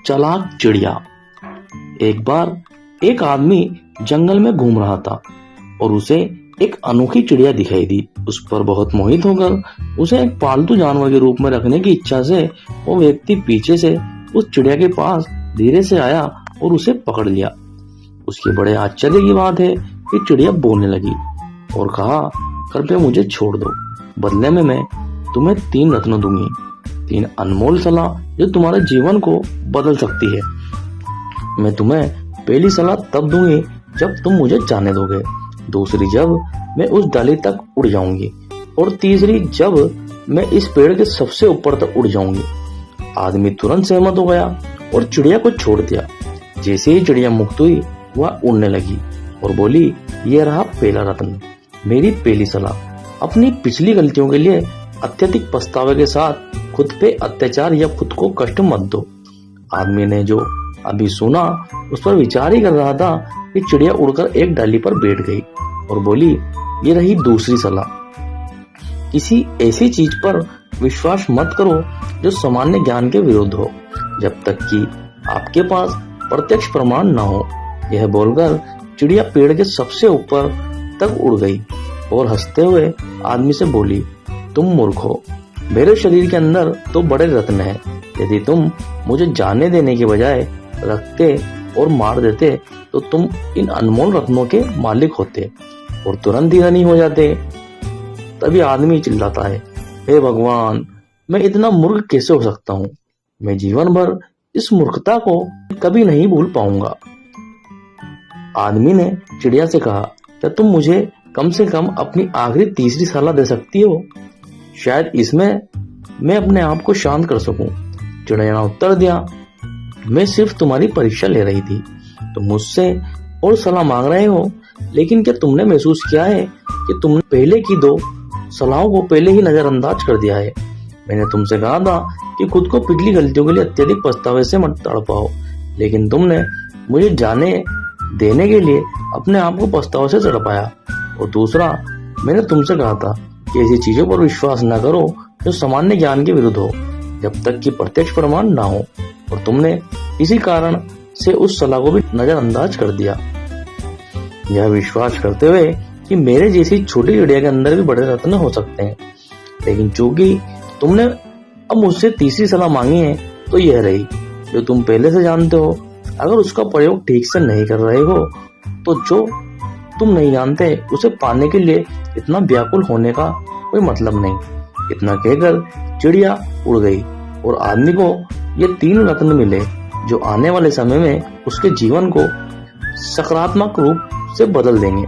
चालाक चिड़िया। एक बार एक आदमी जंगल में घूम रहा था और उसे एक अनोखी चिड़िया दिखाई दी। उस पर बहुत मोहित होकर उसे एक पालतू जानवर के रूप में रखने की इच्छा से वो व्यक्ति पीछे से उस चिड़िया के पास धीरे से आया और उसे पकड़ लिया। उसके बड़े आश्चर्य की बात है कि चिड़िया बोलने लगी और कहा, कृपया मुझे छोड़ दो, बदले में मैं तुम्हें 3 रत्न दूंगी, 3 अनमोल सलाह जो तुम्हारे जीवन को बदल सकती है। मैं तुम्हें पहली सलाह तब दूंगी जब तुम मुझे जाने दोगे, दूसरी जब मैं उस डाली तक उड़ जाऊंगी, और तीसरी जब मैं इस पेड़ के सबसे ऊपर तक उड़ जाऊंगी। आदमी तुरंत सहमत हो गया और चिड़िया को छोड़ दिया। जैसे ही चिड़िया मुक्त हुई वह उड़ने लगी और बोली, यह रहा पहला रत्न, मेरी पहली सलाह। अपनी पिछली गलतियों के लिए अत्यधिक पछतावे के साथ खुद पे अत्याचार या खुद को कष्ट मत दो। आदमी ने जो अभी सुना उस पर विचार ही कर रहा था कि चिड़िया उड़कर एक डाली पर बैठ गई और बोली, ये रही दूसरी सलाह। किसी ऐसी चीज पर विश्वास मत करो जो सामान्य ज्ञान के विरुद्ध हो, जब तक कि आपके पास प्रत्यक्ष प्रमाण न हो। यह बोलकर चिड़िया पेड़ के सबसे ऊपर तक उड़ गई और हंसते हुए आदमी से बोली, तुम मूर्ख हो, मेरे शरीर के अंदर तो बड़े रत्न हैं। यदि तुम मुझे जाने देने के बजाय रखते और मार देते तो तुम इन अनमोल रत्नों के मालिक होते और तुरंत ही धनी हो जाते। तभी आदमी चिल्लाता है, हे भगवान, मैं इतना मूर्ख कैसे हो सकता हूँ? मैं जीवन भर इस मूर्खता को कभी नहीं भूल पाऊंगा। आदमी ने चिड़िया से कहा, क्या तुम मुझे कम से कम अपनी आखिरी तीसरी सलाह दे सकती हो? शायद इसमें मैं अपने आप को शांत कर सकूं। चिड़िया ने उत्तर दिया, मैं सिर्फ तुम्हारी परीक्षा ले रही थी। तुम मुझसे और सलाह मांग रहे हो, लेकिन क्या तुमने महसूस किया है कि तुमने पहले की 2 सलाहों को पहले ही नजरअंदाज कर दिया है? मैंने तुमसे कहा था कि खुद को पिछली गलतियों के लिए अत्यधिक पछतावे से मत तड़पाओ, लेकिन तुमने मुझे जाने देने के लिए अपने आप को पछतावे से तड़पाया। और दूसरा, मैंने तुमसे कहा था कि ऐसी चीजों पर विश्वास न करो जो सामान्य ज्ञान के विरुद्ध हो, जब तक कि प्रत्यक्ष प्रमाण न हो, और तुमने इसी कारण से उस सलाह को भी नजरअंदाज कर दिया। यह विश्वास करते हुए कि मेरे जैसी छोटी चिड़िया के अंदर भी बड़े रत्न हो सकते हैं, लेकिन चूंकि तुमने अब मुझसे तीसरी सलाह मांगी है तो यह रही जो तुम पहले से जानते हो। अगर उसका प्रयोग ठीक से नहीं कर रहे हो तो जो तुम नहीं जानते उसे पाने के लिए इतना व्याकुल होने का कोई मतलब नहीं। इतना कहकर चिड़िया उड़ गई और आदमी को ये 3 रत्न मिले जो आने वाले समय में उसके जीवन को सकारात्मक रूप से बदल देंगे।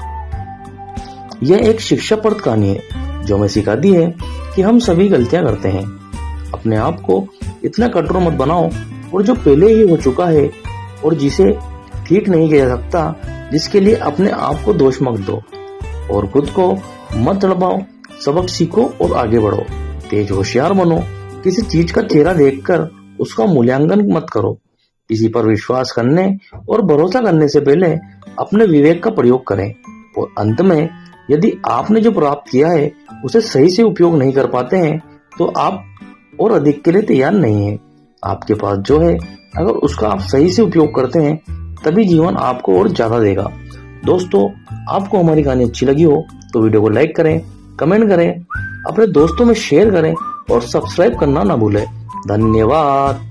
यह एक शिक्षाप्रद कहानी है जो हमें सिखाती है कि हम सभी गलतियां करते हैं। अपने आप को इतना कठोर मत बनाओ, और जो पहले ही हो चुका है और जिसे ठीक नहीं किया जा सकता, जिसके लिए अपने आप को दोष मत दो और खुद को मत तड़पाओ। सबक सीखो और आगे बढ़ो। तेज होशियार बनो। किसी चीज का चेहरा देखकर उसका मूल्यांकन मत करो। किसी पर विश्वास करने और भरोसा करने से पहले अपने विवेक का प्रयोग करें। और अंत में, यदि आपने जो प्राप्त किया है उसे सही से उपयोग नहीं कर पाते हैं तो आप और अधिक के लिए तैयार नहीं है। आपके पास जो है, अगर उसका आप सही से उपयोग करते हैं तभी जीवन आपको और ज्यादा देगा। दोस्तों, आपको हमारी कहानी अच्छी लगी हो तो वीडियो को लाइक करें, कमेंट करें, अपने दोस्तों में शेयर करें और सब्सक्राइब करना ना भूलें। धन्यवाद।